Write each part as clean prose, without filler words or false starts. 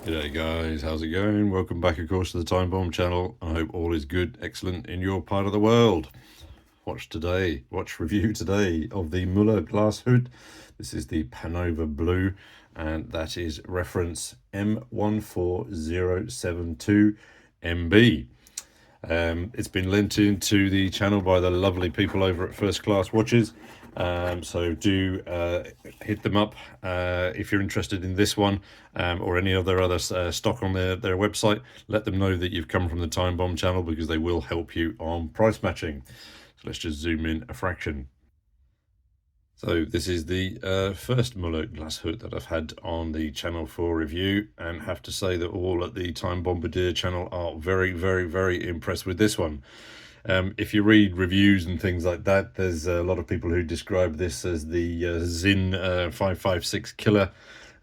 G'day guys, how's it going? Welcome back of course to the Time Bomb channel. I hope all is good, excellent in your part of the world. Watch review today of the Mühle Glashütte. This is the Panova Blue and that is reference M1-40-72-MB. It's been lent into the channel by the lovely people over at First Class Watches. So do hit them up if you're interested in this one or any other stock on their website. Let them know that you've come from the Time Bomb channel because they will help you on price matching. So let's just zoom in a fraction. So this is the first Mühle Glashütte that I've had on the channel for review, and have to say that all at the Time Bombardier channel are very, very, very impressed with this one. If you read reviews and things like that, there's a lot of people who describe this as the Zin 556 killer.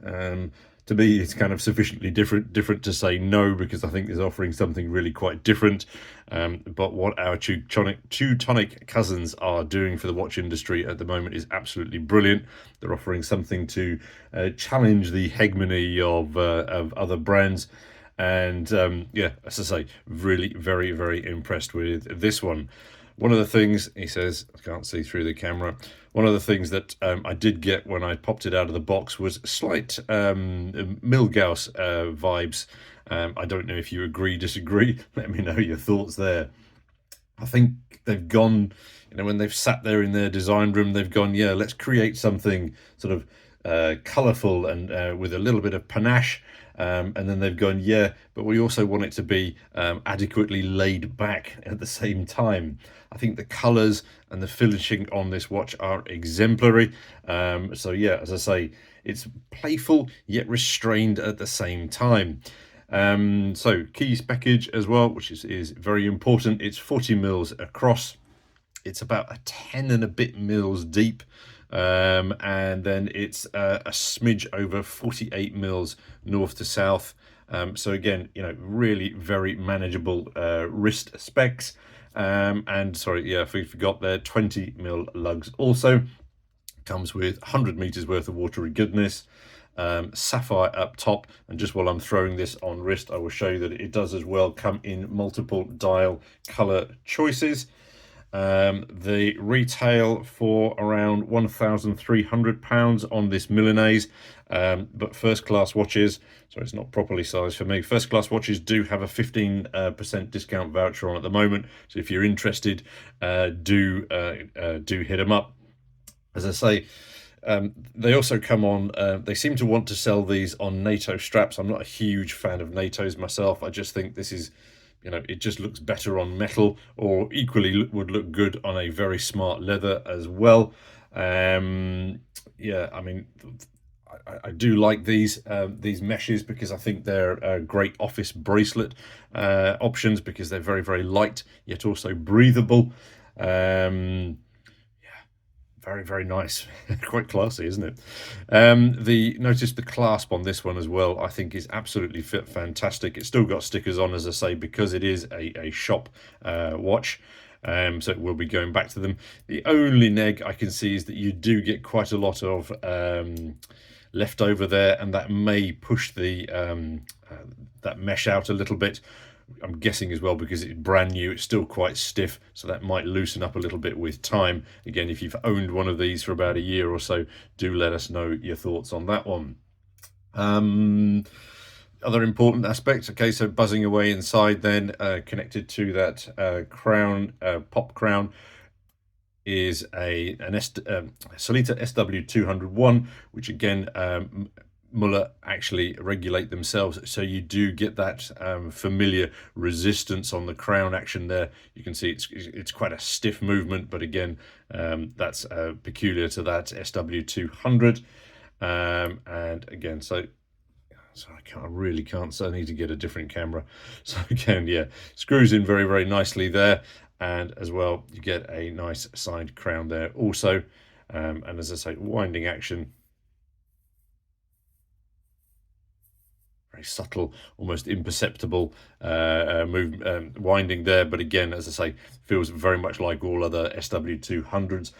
To me, it's kind of sufficiently different to say no, because I think it's offering something really quite different. But what our Teutonic cousins are doing for the watch industry at the moment is absolutely brilliant. They're offering something to challenge the hegemony of other brands. And yeah, as I say, really very, very impressed with this one. One of the things, he says, I can't see through the camera, one of the things that I did get when I popped it out of the box was slight Milgauss vibes. I don't know if you agree, disagree. Let me know your thoughts there. I think they've gone, when they've sat there in their design room, they've gone, yeah, let's create something sort of colourful and with a little bit of panache. And then they've gone, yeah, but we also want it to be adequately laid back at the same time. I think the colours and the finishing on this watch are exemplary. So yeah, as I say, it's playful yet restrained at the same time. So keys package as well, which is very important. It's 40 mils across. It's about a 10 and a bit mils deep. And then it's a smidge over 48 mils north to south. So again, really very manageable wrist specs. And sorry, yeah, if we forgot there, 20 mil lugs also. Comes with 100 meters worth of watery goodness. Sapphire up top, and just while I'm throwing this on wrist, I will show you that it does as well come in multiple dial color choices. They retail for around £1,300 on this Milanese, but first class watches, so it's not properly sized for me, first class watches do have a 15% discount voucher on at the moment, so if you're interested, do hit them up. As I say, they also come on, they seem to want to sell these on NATO straps. I'm not a huge fan of NATOs myself. I just think this is, it just looks better on metal, or equally would look good on a very smart leather as well. Yeah, I mean, I do like these meshes, because I think they're great office bracelet options, because they're very, very light yet also breathable. Very, very nice. Quite classy, isn't it? Notice the clasp on this one as well, I think is absolutely fantastic. It's still got stickers on, as I say, because it is a shop watch. So we'll be going back to them. The only neg I can see is that you do get quite a lot of leftover there, and that may push the that mesh out a little bit. I'm guessing as well, because it's brand new, it's still quite stiff, so that might loosen up a little bit with time. Again, if you've owned one of these for about a year or so, do let us know your thoughts on that one. Other important aspects, okay, so buzzing away inside then, connected to that crown, pop crown, is a Solita SW201, which again, Müller actually regulate themselves, so you do get that familiar resistance on the crown action there. You can see it's quite a stiff movement, but again, that's peculiar to that SW200. And again, so I really can't, so I need to get a different camera. So again, yeah, screws in very, very nicely there, and as well you get a nice side crown there also. And as I say, winding action, very subtle, almost imperceptible winding there, but again, as I say, feels very much like all other SW200s.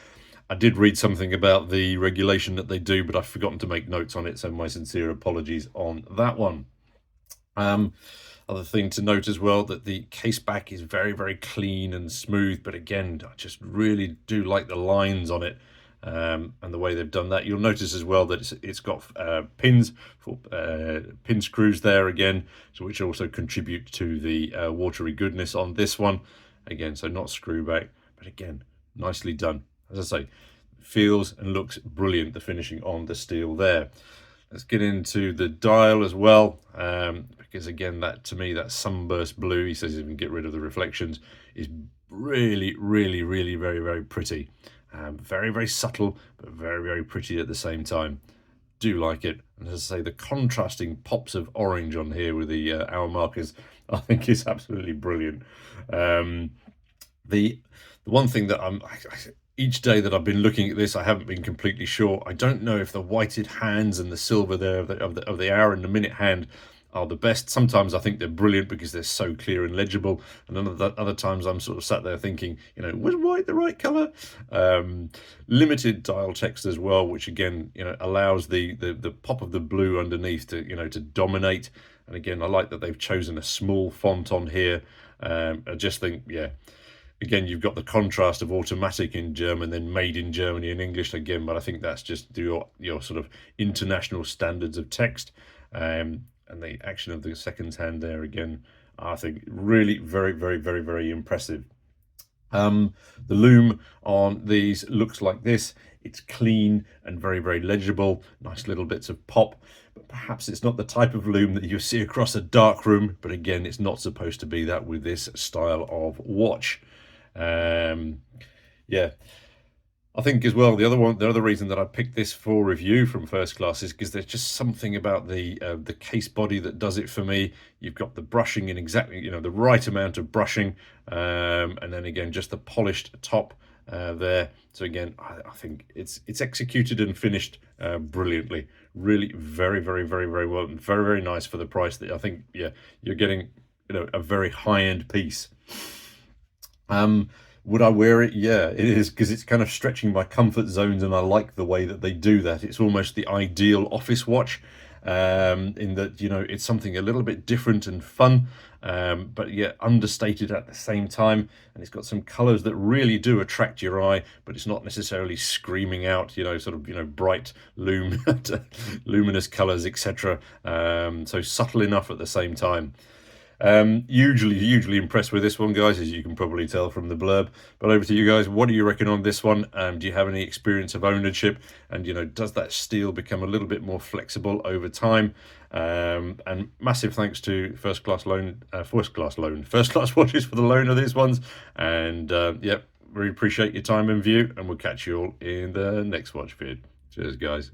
I did read something about the regulation that they do, but I've forgotten to make notes on it, so my sincere apologies on that one. Um, Other thing to note as well, that the case back is very, very clean and smooth. But again, I just really do like the lines on it, and the way they've done that. You'll notice as well that it's got pins for pin screws there again, so which also contribute to the watery goodness on this one. Again, so not screw back, but again, nicely done. As I say, feels and looks brilliant, the finishing on the steel there. Let's get into the dial as well, because again, that to me, that sunburst blue, he says he can get rid of the reflections, is really, really, really very, very pretty. Very, very subtle, but very, very pretty at the same time. Do like it. And as I say, the contrasting pops of orange on here with the hour markers, I think is absolutely brilliant. Um, the one thing that each day that I've been looking at this, I haven't been completely sure. I don't know if the whited hands and the silver there of the hour and the minute hand are the best. Sometimes I think they're brilliant because they're so clear and legible, and other times I'm sort of sat there thinking, was white the right color? Limited dial text as well, which again, allows the pop of the blue underneath to to dominate. And again, I like that they've chosen a small font on here. I just think, yeah, again, you've got the contrast of automatic in German, then made in Germany in English again, but I think that's just your sort of international standards of text. And the action of the second hand there again, I think really very, very, very, very impressive. The loom on these looks like this. It's clean and very, very legible. Nice little bits of pop. But perhaps it's not the type of loom that you see across a dark room. But again, it's not supposed to be that with this style of watch. Yeah, I think as well, the other reason that I picked this for review from First Class is because there's just something about the case body that does it for me. You've got the brushing in exactly, the right amount of brushing, and then again, just the polished top there. So again, I think it's executed and finished brilliantly. Really, very, very, very, very well, and very, very nice for the price that I think, yeah, you're getting, a very high-end piece. Would I wear it? Yeah, it is, because it's kind of stretching my comfort zones, and I like the way that they do that. It's almost the ideal office watch, in that, it's something a little bit different and fun, but yet understated at the same time. And it's got some colors that really do attract your eye, but it's not necessarily screaming out, sort of, bright luminous colors, etc. So subtle enough at the same time. Hugely impressed with this one, guys, as you can probably tell from the blurb. But over to you guys. What do you reckon on this one? Do you have any experience of ownership? And does that steel become a little bit more flexible over time? And massive thanks to First Class Watches for the loan of these ones. And yep, really appreciate your time and view. And we'll catch you all in the next watch vid. Cheers, guys.